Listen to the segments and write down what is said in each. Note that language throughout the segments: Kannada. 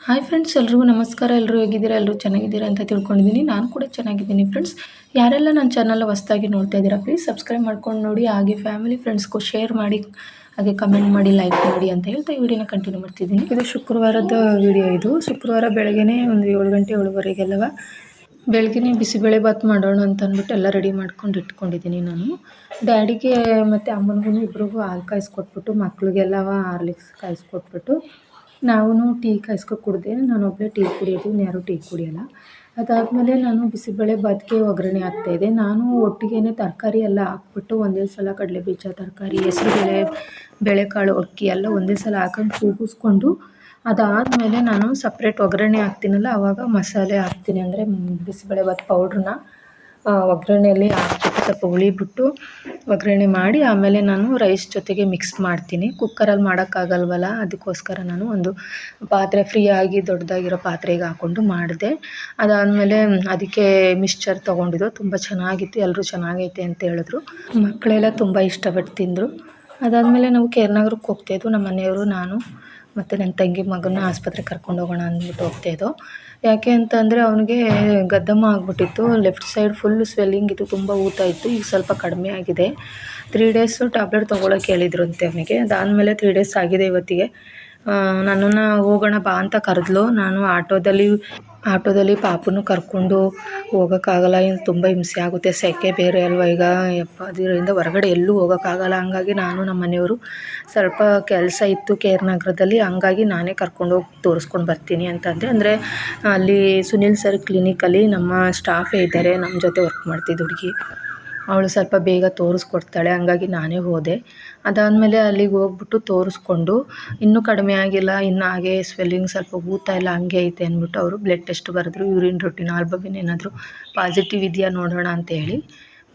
ಹಾಯ್ ಫ್ರೆಂಡ್ಸ್, ಎಲ್ರಿಗೂ ನಮಸ್ಕಾರ. ಎಲ್ಲರೂ ಹೇಗಿದ್ದೀರಾ? ಎಲ್ಲರೂ ಚೆನ್ನಾಗಿದ್ದೀರಾ ಅಂತ ತಿಳ್ಕೊಂಡಿದ್ದೀನಿ. ನಾನು ಕೂಡ ಚೆನ್ನಾಗಿದ್ದೀನಿ ಫ್ರೆಂಡ್ಸ್. ಯಾರೆಲ್ಲ ನನ್ನ ಚಾನಲ್ ಹೊಸದಾಗಿ ನೋಡ್ತಾ ಇದ್ದೀರಾ, ಪ್ಲೀಸ್ ಸಬ್ಸ್ಕ್ರೈಬ್ ಮಾಡ್ಕೊಂಡು ನೋಡಿ, ಹಾಗೆ ಫ್ಯಾಮಿಲಿ ಫ್ರೆಂಡ್ಸ್ಗೂ ಶೇರ್ ಮಾಡಿ, ಹಾಗೆ ಕಮೆಂಟ್ ಮಾಡಿ, ಲೈಕ್ ಮಾಡಿ ಅಂತ ಹೇಳ್ತಾ ಈ ವಿಡಿಯೋನ ಕಂಟಿನ್ಯೂ ಮಾಡ್ತಿದ್ದೀನಿ. ಇದು ಶುಕ್ರವಾರದ ವಿಡಿಯೋ. ಇದು ಶುಕ್ರವಾರ ಬೆಳಗ್ಗೆನೇ ಒಂದು 7 ಗಂಟೆ 7:15ಗೆಲ್ಲವ ಬೆಳಗ್ಗೆ ಬಿಸಿಬೇಳೆ ಬಾತ್ ಮಾಡೋಣ ಅಂತ ಅಂದ್ಬಿಟ್ಟು ಎಲ್ಲ ರೆಡಿ ಮಾಡ್ಕೊಂಡು ಇಟ್ಕೊಂಡಿದ್ದೀನಿ. ನಾನು ಡ್ಯಾಡಿಗೆ ಮತ್ತು ಅಮ್ಮನಿಗೂ ಇಬ್ರಿಗೂ ಹಾಲು ಕಾಯಿಸ್ಕೊಟ್ಬಿಟ್ಟು, ಮಕ್ಳಿಗೆಲ್ಲವ ಹಾರ್ಲಿಕ್ಸ್ ಕಾಯಿಸ್ಕೊಟ್ಬಿಟ್ಟು ನಾವು ಟೀ ಕುಡಿದೆ. ನಾನು ಒಬ್ಬಳೇ ಟೀ ಕುಡಿಯೋದು, ಇನ್ಯಾರೂ ಟೀ ಕುಡಿಯೋಲ್ಲ. ಅದಾದಮೇಲೆ ನಾನು ಬಿಸಿಬೇಳೆ ಬಾತ್ಗೆ ಒಗ್ಗರಣೆ ಹಾಕ್ತಾಯಿದ್ದೆ. ನಾನು ಒಟ್ಟಿಗೆ ತರಕಾರಿ ಎಲ್ಲ ಹಾಕ್ಬಿಟ್ಟು ಒಂದೇ ಸಲ ಕಡಲೆ ಬೀಜ, ತರಕಾರಿ, ಹೆಸರುಬೇಳೆ, ಬೇಳೆಕಾಳು, ಅಕ್ಕಿ ಎಲ್ಲ ಒಂದೇ ಸಲ ಹಾಕೊಂಡು ಕೂಗಿಸ್ಕೊಂಡು, ಅದಾದಮೇಲೆ ನಾನು ಸಪ್ರೇಟ್ ಒಗ್ಗರಣೆ ಹಾಕ್ತೀನಲ್ಲ, ಆವಾಗ ಮಸಾಲೆ ಹಾಕ್ತೀನಿ. ಅಂದರೆ ಬಿಸಿಬೇಳೆ ಬಾತ್ ಪೌಡ್ರನ್ನ ಒಗ್ಗರಣೆಯಲ್ಲಿ ಹಾಕ್ಬಿಟ್ಟು ಸ್ವಲ್ಪ ಹುಳಿಬಿಟ್ಟು ಒಗ್ಗರಣೆ ಮಾಡಿ, ಆಮೇಲೆ ನಾನು ರೈಸ್ ಜೊತೆಗೆ ಮಿಕ್ಸ್ ಮಾಡ್ತೀನಿ. ಕುಕ್ಕರಲ್ಲಿ ಮಾಡೋಕ್ಕಾಗಲ್ವಲ್ಲ, ಅದಕ್ಕೋಸ್ಕರ ನಾನು ಒಂದು ಪಾತ್ರೆ ಫ್ರೀಯಾಗಿ ದೊಡ್ಡದಾಗಿರೋ ಪಾತ್ರೆಗೆ ಹಾಕ್ಕೊಂಡು ಮಾಡಿದೆ. ಅದಾದಮೇಲೆ ಅದಕ್ಕೆ ಮಿಕ್ಸ್ಚರ್ ತೊಗೊಂಡಿದ್ದು ತುಂಬ ಚೆನ್ನಾಗಿತ್ತು. ಎಲ್ಲರೂ ಚೆನ್ನಾಗೈತೆ ಅಂತ ಹೇಳಿದ್ರು. ಮಕ್ಕಳೆಲ್ಲ ತುಂಬ ಇಷ್ಟಪಟ್ಟು ತಿಂದರು. ಅದಾದಮೇಲೆ ನಾವು ಕೇರ್ನಗರಕ್ಕೆ ಹೋಗ್ತಾಯಿದ್ವು, ನಮ್ಮ ಮನೆಯವರು, ನಾನು ಮತ್ತು ನನ್ನ ತಂಗಿ ಮಗನ ಆಸ್ಪತ್ರೆಗೆ ಕರ್ಕೊಂಡು ಹೋಗೋಣ ಅಂದ್ಬಿಟ್ಟು ಹೋಗ್ತಾಯಿದ್ದೋ. ಯಾಕೆ ಅಂತಂದರೆ ಅವನಿಗೆ ಗದ್ದಮ್ಮ ಆಗಿಬಿಟ್ಟಿತ್ತು. ಲೆಫ್ಟ್ ಸೈಡ್ ಫುಲ್ಲು ಸ್ವೆಲ್ಲಿಂಗ್ ಇತ್ತು, ತುಂಬ ಊತ ಇತ್ತು. ಈಗ ಸ್ವಲ್ಪ ಕಡಿಮೆ ಆಗಿದೆ. 3 ಡೇಸು ಟ್ಯಾಬ್ಲೆಟ್ ತೊಗೊಳಕ್ಕೆ ಹೇಳಿದ್ರಂತೆ ಅವನಿಗೆ. ಅದಾದಮೇಲೆ 3 ಡೇಸ್ ಆಗಿದೆ ಇವತ್ತಿಗೆ. ನನ್ನನ್ನು ಹೋಗೋಣ ಬಾ ಅಂತ ಕರೆದ್ಲು. ನಾನು ಆಟೋದಲ್ಲಿ ಪಾಪನ್ನು ಕರ್ಕೊಂಡು ಹೋಗೋಕ್ಕಾಗಲ್ಲ, ಇನ್ನು ತುಂಬ ಹಿಂಸೆ ಆಗುತ್ತೆ, ಸೆಕೆ ಬೇರೆ ಅಲ್ವ ಈಗ. ಅದರಿಂದ ಹೊರಗಡೆ ಎಲ್ಲೂ ಹೋಗೋಕ್ಕಾಗಲ್ಲ. ಹಂಗಾಗಿ ನಾನು ನಮ್ಮ ಮನೆಯವರು ಸ್ವಲ್ಪ ಕೆಲಸ ಇತ್ತು ಕೇರ್ನಗರದಲ್ಲಿ, ಹಂಗಾಗಿ ನಾನೇ ಕರ್ಕೊಂಡೋಗಿ ತೋರಿಸ್ಕೊಂಡು ಬರ್ತೀನಿ ಅಂತಂದೆ. ಅಂದರೆ ಅಲ್ಲಿ ಸುನಿಲ್ ಸರ್ ಕ್ಲಿನಿಕಲ್ಲಿ ನಮ್ಮ ಸ್ಟಾಫೇ ಇದ್ದಾರೆ, ನಮ್ಮ ಜೊತೆ ವರ್ಕ್ ಮಾಡ್ತಿದ್ದ ಹುಡುಗಿ. ಅವಳು ಸ್ವಲ್ಪ ಬೇಗ ತೋರಿಸ್ಕೊಡ್ತಾಳೆ, ಹಂಗಾಗಿ ನಾನೇ ಹೋದೆ. ಅದಾದಮೇಲೆ ಅಲ್ಲಿಗೆ ಹೋಗ್ಬಿಟ್ಟು ತೋರಿಸ್ಕೊಂಡು, ಇನ್ನೂ ಕಡಿಮೆ ಆಗಿಲ್ಲ, ಇನ್ನು ಹಾಗೆ ಸ್ವೆಲ್ಲಿಂಗ್ ಸ್ವಲ್ಪ ಊತ ಎಲ್ಲ ಹಂಗೆ ಐತೆ ಅಂದ್ಬಿಟ್ಟು ಅವರು ಬ್ಲಡ್ ಟೆಸ್ಟ್ ಬರೆದ್ರು. ಯೂರಿನ್ ರೂಟೀನ್ ಆಲ್ಬಮಿನ್ ಏನಾದರೂ ಪಾಸಿಟಿವ್ ಇದೆಯಾ ನೋಡೋಣ ಅಂತ ಹೇಳಿ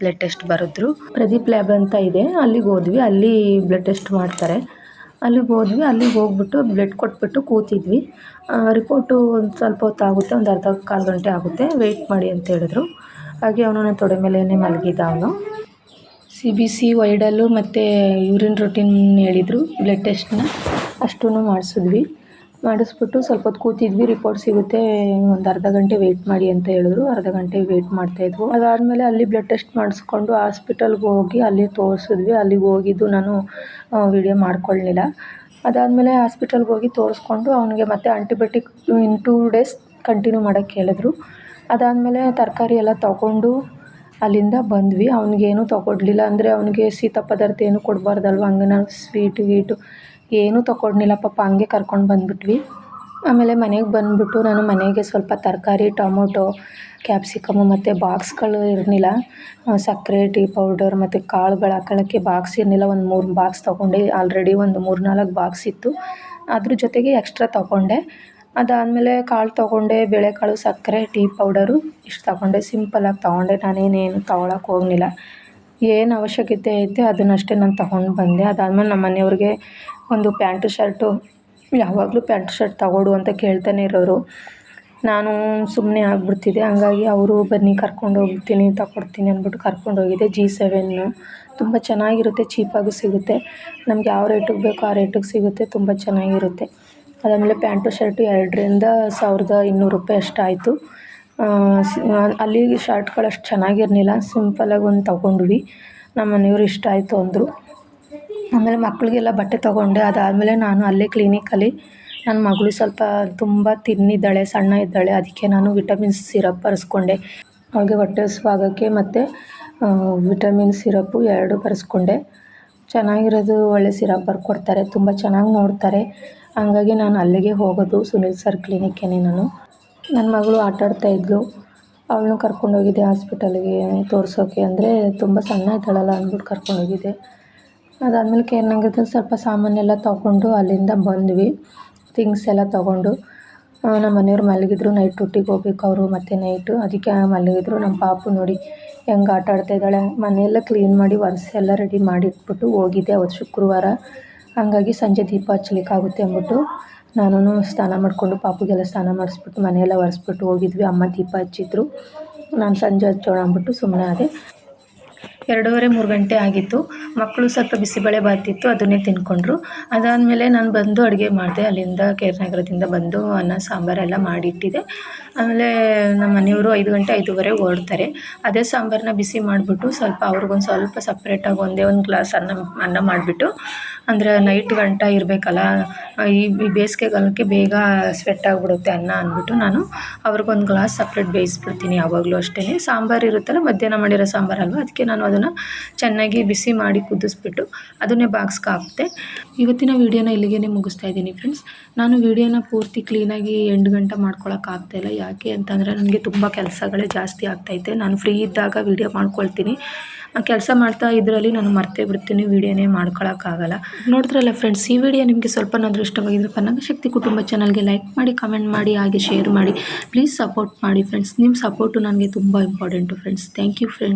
ಬ್ಲಡ್ ಟೆಸ್ಟ್ ಬರೆದ್ರು. ಪ್ರದೀಪ್ ಲ್ಯಾಬ್ ಅಂತ ಇದೆ, ಅಲ್ಲಿಗೆ ಹೋದ್ವಿ. ಅಲ್ಲಿ ಬ್ಲಡ್ ಟೆಸ್ಟ್ ಮಾಡ್ತಾರೆ. ಅಲ್ಲಿಗೆ ಹೋಗ್ಬಿಟ್ಟು ಬ್ಲಡ್ ಕೊಟ್ಬಿಟ್ಟು ಕೂತಿದ್ವಿ. ರಿಪೋರ್ಟು ಒಂದು ಸ್ವಲ್ಪ ಹೊತ್ತಾಗುತ್ತೆ, ಒಂದು ಅರ್ಧ ಕಾಲು ಗಂಟೆ ಆಗುತ್ತೆ, ವೆಯ್ಟ್ ಮಾಡಿ ಅಂತ ಹೇಳಿದ್ರು. ಹಾಗೆ ಅವನು ನನ್ನ ತೊಡೆ ಮೇಲೇ ಮಲಗಿದ್ದ. ಅವನು CBC, ವೈಡಲ್ಲು ಮತ್ತು ಯೂರಿನ್ ರೂಟೀನ್ ಹೇಳಿದರು. ಬ್ಲಡ್ ಟೆಸ್ಟ್ನ ಅಷ್ಟೂ ಮಾಡಿಸ್ಬಿಟ್ಟು ಸ್ವಲ್ಪ ಹೊತ್ತು ಕೂತಿದ್ವಿ. ರಿಪೋರ್ಟ್ ಸಿಗುತ್ತೆ, ಒಂದು ಅರ್ಧ ಗಂಟೆ ವೆಯ್ಟ್ ಮಾಡಿ ಅಂತ ಹೇಳಿದ್ರು. ಅರ್ಧ ಗಂಟೆ ವೆಯ್ಟ್ ಮಾಡ್ತಾಯಿದ್ವು. ಅದಾದಮೇಲೆ ಅಲ್ಲಿ ಬ್ಲಡ್ ಟೆಸ್ಟ್ ಮಾಡಿಸ್ಕೊಂಡು ಹಾಸ್ಪಿಟಲ್ಗೆ ಹೋಗಿ ಅಲ್ಲಿ ತೋರಿಸಿದ್ವಿ. ಅಲ್ಲಿಗೆ ಹೋಗಿದ್ದು ನಾನು ವಿಡಿಯೋ ಮಾಡ್ಕೊಳ್ಳಲಿಲ್ಲ. ಅದಾದಮೇಲೆ ಹಾಸ್ಪಿಟಲ್ಗೆ ಹೋಗಿ ತೋರಿಸ್ಕೊಂಡು ಅವನಿಗೆ ಮತ್ತೆ ಆಂಟಿಬಯೋಟಿಕ್ ಇನ್ 2 ಡೇಸ್ ಕಂಟಿನ್ಯೂ ಮಾಡೋಕ್ಕೆ ಹೇಳಿದ್ರು. ಅದಾದಮೇಲೆ ತರಕಾರಿ ಎಲ್ಲ ತೊಗೊಂಡು ಅಲ್ಲಿಂದ ಬಂದ್ವಿ. ಅವ್ನಿಗೇನು ತೊಗೊಡ್ಲಿಲ್ಲ, ಅಂದರೆ ಅವನಿಗೆ ಶೀತ ಪದಾರ್ಥ ಏನು ಕೊಡಬಾರ್ದಲ್ವ, ಹಂಗೆ ನಾನು ಸ್ವೀಟು ಗೀಟು ಏನೂ ತೊಗೊಂಡಿಲ್ಲ ಪಾಪ, ಹಂಗೆ ಕರ್ಕೊಂಡು ಬಂದುಬಿಟ್ವಿ. ಆಮೇಲೆ ಮನೆಗೆ ಬಂದುಬಿಟ್ಟು ನಾನು ಮನೆಗೆ ಸ್ವಲ್ಪ ತರಕಾರಿ, ಟೊಮೊಟೊ, ಕ್ಯಾಪ್ಸಿಕಮ್ಮು ಮತ್ತು ಬಾಕ್ಸ್ಗಳು ಇರಲಿಲ್ಲ. ಸಕ್ಕರೆ, ಟೀ ಪೌಡರ್ ಮತ್ತು ಕಾಳುಗಳು ಹಾಕೊಳ್ಳೋಕ್ಕೆ ಬಾಕ್ಸ್ ಇರಲಿಲ್ಲ. ಒಂದು 3 ಬಾಕ್ಸ್ ತೊಗೊಂಡೆ. ಆಲ್ರೆಡಿ ಒಂದು 3-4 ಬಾಕ್ಸ್ ಇತ್ತು, ಅದ್ರ ಜೊತೆಗೆ ಎಕ್ಸ್ಟ್ರಾ ತೊಗೊಂಡೆ. ಅದಾದಮೇಲೆ ಕಾಳು ತೊಗೊಂಡೆ, ಬೇಳೆಕಾಳು, ಸಕ್ಕರೆ, ಟೀ ಪೌಡರು ಇಷ್ಟು ತೊಗೊಂಡೆ. ಸಿಂಪಲಾಗಿ ತೊಗೊಂಡೆ, ನಾನೇನೇನು ತೊಗೊಳಕ್ಕೆ ಹೋಗಲಿಲ್ಲ. ಏನು ಅವಶ್ಯಕತೆ ಐತೆ ಅದನ್ನಷ್ಟೇ ನಾನು ತೊಗೊಂಡು ಬಂದೆ. ಅದಾದಮೇಲೆ ನಮ್ಮ ಮನೆಯವ್ರಿಗೆ ಒಂದು ಪ್ಯಾಂಟು ಶರ್ಟು, ಯಾವಾಗಲೂ ಪ್ಯಾಂಟ್ ಶರ್ಟ್ ತೊಗೊಡು ಅಂತ ಕೇಳ್ತಾನೆ ಇರೋರು. ನಾನು ಸುಮ್ಮನೆ ಆಗ್ಬಿಡ್ತಿದ್ದೆ. ಹಂಗಾಗಿ ಅವರು ಬನ್ನಿ ಕರ್ಕೊಂಡು ಹೋಗ್ತೀನಿ, ತಗೊಡ್ತೀನಿ ಅಂದ್ಬಿಟ್ಟು ಕರ್ಕೊಂಡೋಗಿದ್ದೆ. G7 ತುಂಬ ಚೆನ್ನಾಗಿರುತ್ತೆ, ಚೀಪಾಗೂ ಸಿಗುತ್ತೆ. ನಮ್ಗೆ ಯಾವ ರೇಟಿಗೆ ಬೇಕೋ ಆ ರೇಟಿಗೆ ಸಿಗುತ್ತೆ, ತುಂಬ ಚೆನ್ನಾಗಿರುತ್ತೆ. ಅದಾದಮೇಲೆ ಪ್ಯಾಂಟು ಶರ್ಟು 2ರಿಂದ 1200 ರೂಪಾಯಿ ಅಷ್ಟಾಯಿತು. ಅಲ್ಲಿ ಶರ್ಟ್ಗಳು ಅಷ್ಟು ಚೆನ್ನಾಗಿರಲಿಲ್ಲ, ಸಿಂಪಲಾಗಿ ಒಂದು ತೊಗೊಂಡ್ವಿ. ನಮ್ಮ ಮನೆಯವರು ಇಷ್ಟ ಆಯಿತು ಅಂದರು. ಆಮೇಲೆ ಮಕ್ಕಳಿಗೆಲ್ಲ ಬಟ್ಟೆ ತೊಗೊಂಡೆ. ಅದಾದಮೇಲೆ ನಾನು ಅಲ್ಲೇ ಕ್ಲಿನಿಕಲ್ಲಿ ನನ್ನ ಮಗಳು ಸ್ವಲ್ಪ ತುಂಬ ತಿನ್ನಿದ್ದಾಳೆ, ಸಣ್ಣ ಇದ್ದಾಳೆ, ಅದಕ್ಕೆ ನಾನು ವಿಟಮಿನ್ಸ್ ಸಿರಪ್ ಬರೆಸ್ಕೊಂಡೆ. ಅವಳಿಗೆ ಹೊಟ್ಟೆ ಹಸಿವಾಗೋಕ್ಕೆ ಮತ್ತು ವಿಟಮಿನ್ ಸಿರಪ್ಪು 2 ಬರೆಸ್ಕೊಂಡೆ. ಚೆನ್ನಾಗಿರೋದು ಒಳ್ಳೆ ಸಿರಪ್ ಬರ್ಕೊಡ್ತಾರೆ, ತುಂಬ ಚೆನ್ನಾಗಿ ನೋಡ್ತಾರೆ. ಹಂಗಾಗಿ ನಾನು ಅಲ್ಲಿಗೆ ಹೋಗೋದು, ಸುನಿಲ್ ಸರ್ ಕ್ಲಿನಿಕ್ಕೇ. ನನ್ನ ಮಗಳು ಆಟಾಡ್ತಾಯಿದ್ಲು, ಅವಳನ್ನೂ ಕರ್ಕೊಂಡೋಗಿದ್ದೆ ಹಾಸ್ಪಿಟಲ್ಗೆ ತೋರಿಸೋಕ್ಕೆ. ಅಂದರೆ ತುಂಬ ಸಣ್ಣ ಇದ್ದಾಳಲ್ಲ ಅಂದ್ಬಿಟ್ಟು ಕರ್ಕೊಂಡೋಗಿದ್ದೆ. ಅದಾದಮೇಲೆ ಕೇರ್ನಗರದಲ್ಲಿ ಸ್ವಲ್ಪ ಸಾಮಾನೆಲ್ಲ ತೊಗೊಂಡು ಅಲ್ಲಿಂದ ಬಂದ್ವಿ. ಥಿಂಗ್ಸ್ ಎಲ್ಲ ತೊಗೊಂಡು ನಮ್ಮ ಮನೆಯವ್ರು ಮಲಗಿದ್ರು, ನೈಟ್ ಡ್ಯೂಟಿಗೆ ಹೋಗ್ಬೇಕು ಅವರು ಮತ್ತು ನೈಟು, ಅದಕ್ಕೆ ಮಲಗಿದ್ರು. ನಮ್ಮ ಪಾಪು ನೋಡಿ ಹೆಂಗೆ ಆಟ ಆಡ್ತಾಯಿದ್ದಾಳೆ. ಮನೆಯೆಲ್ಲ ಕ್ಲೀನ್ ಮಾಡಿ ಒರೆಸಿ ರೆಡಿ ಮಾಡಿ ಇಟ್ಬಿಟ್ಟು ಹೋಗಿದ್ದೆ. ಅವತ್ತು ಶುಕ್ರವಾರ, ಹಂಗಾಗಿ ಸಂಜೆ ದೀಪ ಹಚ್ಚಲಿಕ್ಕಾಗುತ್ತೆ ಅಂದ್ಬಿಟ್ಟು ನಾನು ಸ್ನಾನ ಮಾಡಿಕೊಂಡು ಪಾಪುಗೆಲ್ಲ ಸ್ನಾನ ಮಾಡಿಸ್ಬಿಟ್ಟು ಮನೆಯೆಲ್ಲ ಒರೆಸ್ಬಿಟ್ಟು ಹೋಗಿದ್ವಿ. ಅಮ್ಮ ದೀಪ ಹಚ್ಚಿದ್ರು, ನಾನು ಸಂಜೆ ಹಚ್ಚೋಣ ಅಂದ್ಬಿಟ್ಟು ಸುಮ್ಮನೆ ಆದೆ. 2:30-3 ಗಂಟೆ ಆಗಿತ್ತು. ಮಕ್ಕಳು ಸ್ವಲ್ಪ ಬಿಸಿಬೇಳೆ ಬಾತಿತ್ತು, ಅದನ್ನೇ ತಿಂದ್ಕೊಂಡ್ರು. ಅದಾದಮೇಲೆ ನಾನು ಬಂದು ಅಡುಗೆ ಮಾಡಿದೆ. ಅಲ್ಲಿಂದ KR ನಗರದಿಂದ ಬಂದು ಅನ್ನ ಸಾಂಬಾರೆಲ್ಲ ಮಾಡಿಟ್ಟಿದ್ದೆ. ಆಮೇಲೆ ನಮ್ಮ ಮನೆಯವರು 5 ಗಂಟೆ 5:30 ಹೊರಡ್ತಾರೆ. ಅದೇ ಸಾಂಬಾರನ್ನ ಬಿಸಿ ಮಾಡಿಬಿಟ್ಟು ಸ್ವಲ್ಪ ಅವ್ರಿಗೊಂದು ಸ್ವಲ್ಪ ಸಪ್ರೇಟಾಗಿ ಒಂದೇ ಒಂದು ಗ್ಲಾಸ್ ಅನ್ನ ಮಾಡಿಬಿಟ್ಟು, ಅಂದರೆ ನೈಟ್ ಗಂಟ ಇರಬೇಕಲ್ಲ, ಈ ಬೇಸಿಗೆಗಾಲಕ್ಕೆ ಬೇಗ ಸ್ವೆಟ್ ಆಗಿಬಿಡುತ್ತೆ ಅನ್ನ ಅಂದ್ಬಿಟ್ಟು ನಾನು ಅವ್ರಿಗೊಂದು ಗ್ಲಾಸ್ ಸಪ್ರೇಟ್ ಬೇಯಿಸ್ಬಿಡ್ತೀನಿ. ಯಾವಾಗಲೂ ಅಷ್ಟೇ ಸಾಂಬಾರು ಇರುತ್ತಲ್ಲ, ಮಧ್ಯಾಹ್ನ ಮಾಡಿರೋ ಸಾಂಬಾರಲ್ವ, ಅದಕ್ಕೆ ನಾನು ಅದನ್ನು ಚೆನ್ನಾಗಿ ಬಿಸಿ ಮಾಡಿ ಕುದಿಸ್ಬಿಟ್ಟು ಅದನ್ನೇ ಬಾಕ್ಸ್ಗೆ ಹಾಕ್ತೆ. ಇವತ್ತಿನ ವೀಡಿಯೋನ ಇಲ್ಲಿಗೆ ಮುಗಿಸ್ತಾ ಇದ್ದೀನಿ ಫ್ರೆಂಡ್ಸ್. ನಾನು ವೀಡಿಯೋನ ಪೂರ್ತಿ ಕ್ಲೀನಾಗಿ ಎಂಡ್ ಗಂಟೆ ಮಾಡ್ಕೊಳಕ್ಕಾಗ್ತಾಯಿಲ್ಲ. ಯಾಕೆ ಅಂತಂದರೆ ನನಗೆ ತುಂಬ ಕೆಲಸಗಳೇ ಜಾಸ್ತಿ ಆಗ್ತೈತೆ. ನಾನು ಫ್ರೀ ಇದ್ದಾಗ ವೀಡಿಯೋ ಮಾಡ್ಕೊಳ್ತೀನಿ. ಕೆಲಸ ಮಾಡ್ತಾ ಇದರಲ್ಲಿ ನಾನು ಮರ್ತೇ ಬಿಡ್ತೀನಿ, ವೀಡಿಯೋನೇ ಮಾಡ್ಕೊಳಕ್ಕಾಗಲ್ಲ. ನೋಡಿದ್ರಲ್ಲ ಫ್ರೆಂಡ್ಸ್, ಈ ವಿಡಿಯೋ ನಿಮಗೆ ಸ್ವಲ್ಪನಾದರೂ ಇಷ್ಟವಾಗಿದ್ರೆ ಕನ್ನಡ ಶಕ್ತಿ ಕುಟುಂಬ ಚಾನಲ್ಗೆ ಲೈಕ್ ಮಾಡಿ, ಕಮೆಂಟ್ ಮಾಡಿ, ಹಾಗೆ ಶೇರ್ ಮಾಡಿ. ಪ್ಲೀಸ್ ಸಪೋರ್ಟ್ ಮಾಡಿ ಫ್ರೆಂಡ್ಸ್. ನಿಮ್ಮ ಸಪೋರ್ಟು ನನಗೆ ತುಂಬ important friends. Thank you friends.